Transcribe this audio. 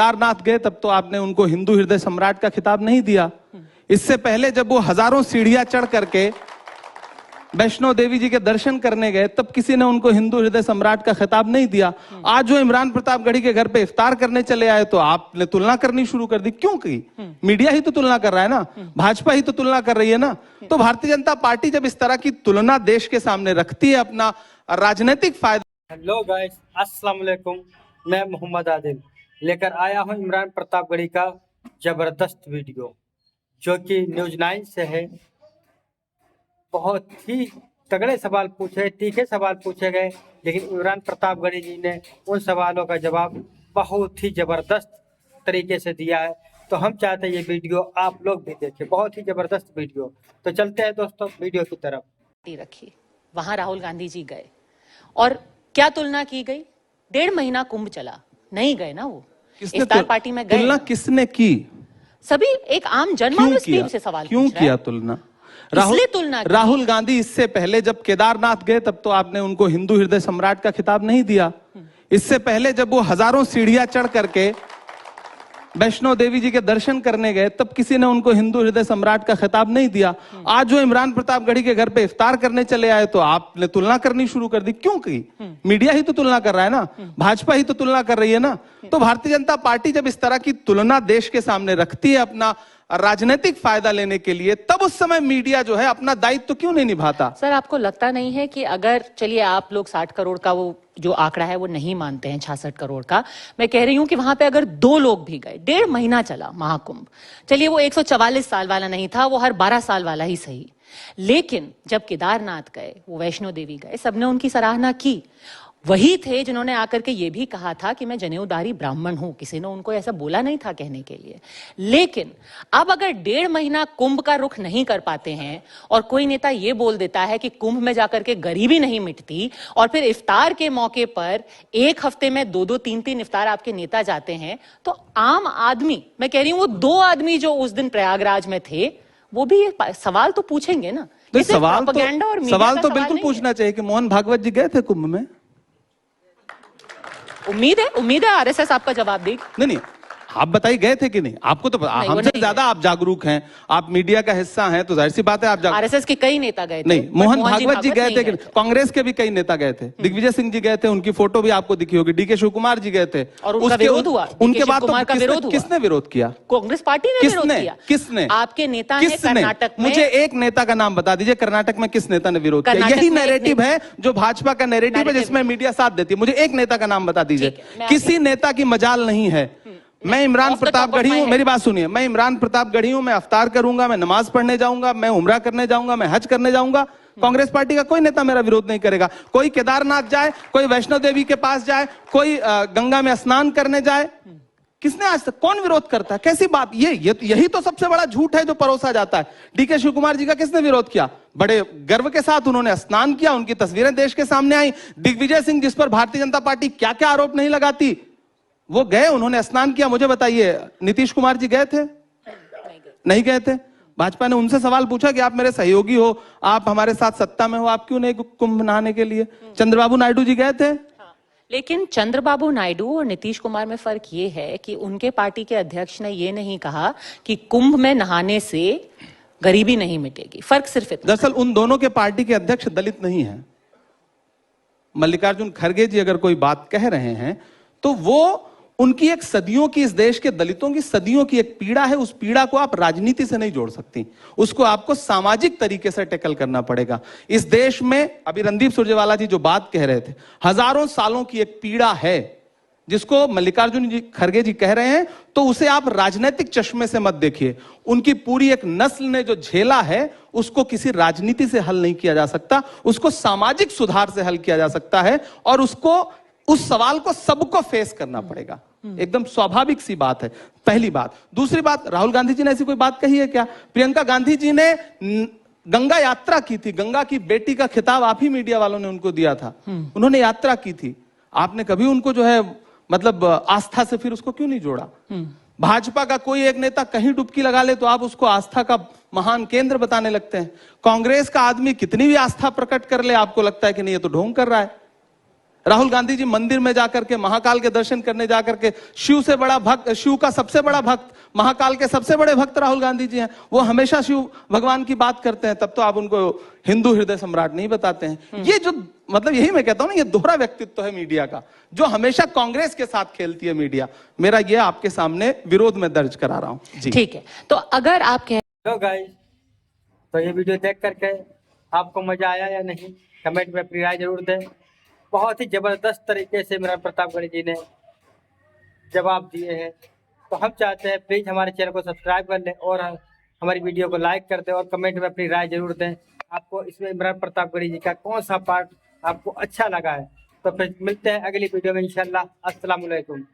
केदारनाथ गए तब तो आपने उनको हिंदू हृदय सम्राट का खिताब नहीं दिया। इससे पहले जब वो हजारों सीढ़ियां चढ़ करके वैष्णो देवी जी के दर्शन करने गए तब किसी ने उनको हिंदू हृदय सम्राट का खिताब नहीं दिया। आज जो इमरान प्रतापगढ़ी के घर पे इफ्तार करने चले आए तो आपने तुलना करनी शुरू कर दी। क्यों की? मीडिया ही तो तुलना कर रहा है ना, भाजपा ही तो तुलना कर रही है ना। तो भारतीय जनता पार्टी जब इस तरह की तुलना देश के सामने रखती है अपना राजनीतिक फायदा। हेलो गाइस, अस्सलाम वालेकुम। मैं मोहम्मद आदिल लेकर आया हूं इमरान प्रतापगढ़ी का जबरदस्त वीडियो जो कि न्यूज़ 9 से है। बहुत ही तगड़े सवाल पूछे, तीखे सवाल पूछे गए, लेकिन इमरान प्रतापगढ़ी जी ने उन सवालों का जवाब बहुत ही जबरदस्त तरीके से दिया है। तो हम चाहते हैं ये वीडियो आप लोग भी देखें, बहुत ही जबरदस्त वीडियो। तो चलते हैं दोस्तों वीडियो की तरफ। रखी वहां राहुल गांधी जी गए और क्या तुलना की गई? 1.5 महीना कुंभ चला, नहीं गए ना वो इफ्तार पार्टी में गए। तुलना किसने की? सभी एक आम जनमानस से सवाल क्यों किया तुलना? राहुल गांधी इससे पहले जब केदारनाथ गए तब तो आपने उनको हिंदू हृदय सम्राट का खिताब नहीं दिया। इससे पहले जब वो हजारों सीढ़ियां चढ़ करके वैष्णो देवी जी के दर्शन करने गए तब किसी ने उनको हिंदू हृदय सम्राट का खिताब नहीं दिया। आज जो इमरान प्रतापगढ़ी के घर पे इफ्तार करने चले आए तो आपने तुलना करनी शुरू कर दी। क्यों की? मीडिया ही तो तुलना कर रहा है ना, भाजपा ही तो तुलना कर रही है ना। तो भारतीय जनता पार्टी जब इस तरह की तुलना देश के सामने रखती है अपना राजनीतिक फायदा लेने के लिए, तब उस समय मीडिया जो है अपना दायित्व तो क्यों नहीं निभाता? सर, आपको लगता नहीं है कि अगर चलिए आप लोग 60 करोड़ का वो जो आंकड़ा है वो नहीं मानते हैं, 66 करोड़ का, मैं कह रही हूं कि वहां पे अगर 2 लोग भी गए, 1.5 महीना चला महाकुंभ, चलिए वो 144 साल वाला नहीं था, वो हर 12 साल वाला ही सही, लेकिन जब केदारनाथ गए, वो वैष्णो देवी गए, सबने उनकी सराहना की। वही थे जिन्होंने आकर के ये भी कहा था कि मैं जनेऊधारी ब्राह्मण हूं, किसी ने उनको ऐसा बोला नहीं था कहने के लिए। लेकिन अब अगर 1.5 महीना कुंभ का रुख नहीं कर पाते हैं और कोई नेता ये बोल देता है कि कुंभ में जाकर के गरीबी नहीं मिटती, और फिर इफ्तार के मौके पर 1 हफ्ते में 2-2, 3-3 इफ्तार आपके नेता जाते हैं, तो आम आदमी, मैं कह रही हूं वो 2 आदमी जो उस दिन प्रयागराज में थे, वो भी ये सवाल तो पूछेंगे ना। सवाल तो बिल्कुल पूछना चाहिए कि मोहन भागवत जी गए थे कुंभ में। उम्मीद है आरएसएस आपका जवाब देगी। नहीं, आप बताइए गए थे कि नहीं? आपको तो हमसे ज्यादा आप जागरूक हैं, आप मीडिया का हिस्सा हैं, तो जाहिर सी बात है आप आरएसएस के कई नेता गए थे। नहीं, मोहन भागवत जी गए थे कि कांग्रेस के भी कई नेता गए थे। दिग्विजय सिंह जी गए थे, उनकी फोटो भी आपको दिखी होगी। डीके शिव कुमार जी गए थे और उनका विरोध हुआ। उनके बाद किसने विरोध किया? कांग्रेस पार्टी ने विरोध किया। किसने? आपके नेता है कर्नाटक में। मुझे एक नेता का नाम बता दीजिए कर्नाटक में किस नेता ने विरोध किया? यही नैरेटिव है जो भाजपा का नैरेटिव है जिसमें मीडिया साथ देती है। मुझे एक नेता का नाम बता दीजिए। किसी नेता की मजाल नहीं है। मैं इमरान प्रतापगढ़ी हूं, मेरी बात सुनिए, मैं इमरान प्रतापगढ़ी हूं, मैं अफ्तार करूंगा, मैं नमाज पढ़ने जाऊंगा, मैं उम्रा करने जाऊंगा, मैं हज करने जाऊंगा। कांग्रेस पार्टी का कोई नेता मेरा विरोध नहीं करेगा। कोई केदारनाथ जाए, कोई वैष्णो देवी के पास जाए, कोई गंगा में स्नान करने जाए, किसने आज तक, कौन विरोध करता है? कैसी बात? यही तो सबसे बड़ा झूठ है जो परोसा जाता है। डीके शिव कुमार जी का किसने विरोध किया? बड़े गर्व के साथ उन्होंने स्नान किया, उनकी तस्वीरें देश के सामने आई। दिग्विजय सिंह, जिस पर भारतीय जनता पार्टी क्या क्या आरोप नहीं लगाती, वो गए, उन्होंने स्नान किया। मुझे बताइए नीतीश कुमार जी गए थे? नहीं गए थे। भाजपा ने उनसे सवाल पूछा कि आप मेरे सहयोगी हो, आप हमारे साथ सत्ता में हो, आप क्यों नहीं कुंभ नहाने के लिए? चंद्रबाबू नायडू जी गए थे? लेकिन चंद्रबाबू नायडू और नीतीश कुमार में फर्क ये है कि उनके पार्टी के अध्यक्ष ने ये नहीं कहा कि कुंभ में नहाने से गरीबी नहीं मिटेगी। फर्क सिर्फ इतना। दरअसल उन दोनों के पार्टी के अध्यक्ष दलित नहीं है। मल्लिकार्जुन खड़गे जी अगर कोई बात कह रहे हैं तो वो उनकी एक सदियों की, इस देश के दलितों की सदियों की एक पीड़ा है। उस पीड़ा को आप राजनीति से नहीं जोड़ सकती, उसको आपको सामाजिक तरीके से टैकल करना पड़ेगा। इस देश में अभी रणदीप सुरजेवाला जी जो बात कह रहे थे, हजारों सालों की एक पीड़ा है जिसको मल्लिकार्जुन जी खड़गे जी कह रहे हैं, तो उसे आप राजनीतिक चश्मे से मत देखिए। उनकी पूरी एक नस्ल ने जो झेला है उसको किसी राजनीति से हल नहीं किया जा सकता, उसको सामाजिक सुधार से हल किया जा सकता है, और उस सवाल को सबको फेस करना पड़ेगा। एकदम स्वाभाविक सी बात है, पहली बात। दूसरी बात, राहुल गांधी जी ने ऐसी कोई बात कही है क्या? प्रियंका गांधी जी ने गंगा यात्रा की थी, गंगा की बेटी का खिताब आप ही मीडिया वालों ने उनको दिया था, उन्होंने यात्रा की थी। आपने कभी उनको जो है मतलब आस्था से फिर उसको क्यों नहीं जोड़ा? भाजपा का कोई एक नेता कहीं डुबकी लगा ले तो आप उसको आस्था का महान केंद्र बताने लगते हैं। कांग्रेस का आदमी कितनी भी आस्था प्रकट कर ले, आपको लगता है कि नहीं ये तो ढोंग कर रहा है। राहुल गांधी जी मंदिर में जाकर के, महाकाल के दर्शन करने जाकर के, शिव से बड़ा भक्त, शिव का सबसे बड़ा भक्त, महाकाल के सबसे बड़े भक्त राहुल गांधी जी हैं, वो हमेशा शिव भगवान की बात करते हैं, तब तो आप उनको हिंदू हृदय सम्राट नहीं बताते हैं। ये जो मतलब यही मैं कहता हूं ना, ये दोहरा व्यक्तित्व है मीडिया का, जो हमेशा कांग्रेस के साथ खेलती है मीडिया। मेरा ये आपके सामने विरोध में दर्ज करा रहा हूं जी। ठीक है, तो अगर आप कह तो गाइस, तो ये वीडियो देख करके आपको मजा आया या नहीं, कमेंट में अपनी राय जरूर दें। बहुत ही जबरदस्त तरीके से इमरान प्रतापगढ़ी जी ने जवाब दिए हैं। तो हम चाहते हैं प्लीज हमारे चैनल को सब्सक्राइब कर लें और हमारी वीडियो को लाइक कर दें और कमेंट में अपनी राय जरूर दें। आपको इसमें इमरान प्रतापगढ़ी जी का कौन सा पार्ट आपको अच्छा लगा है। तो फिर मिलते हैं अगली वीडियो में इंशाल्लाह। अस्सलाम वालेकुम।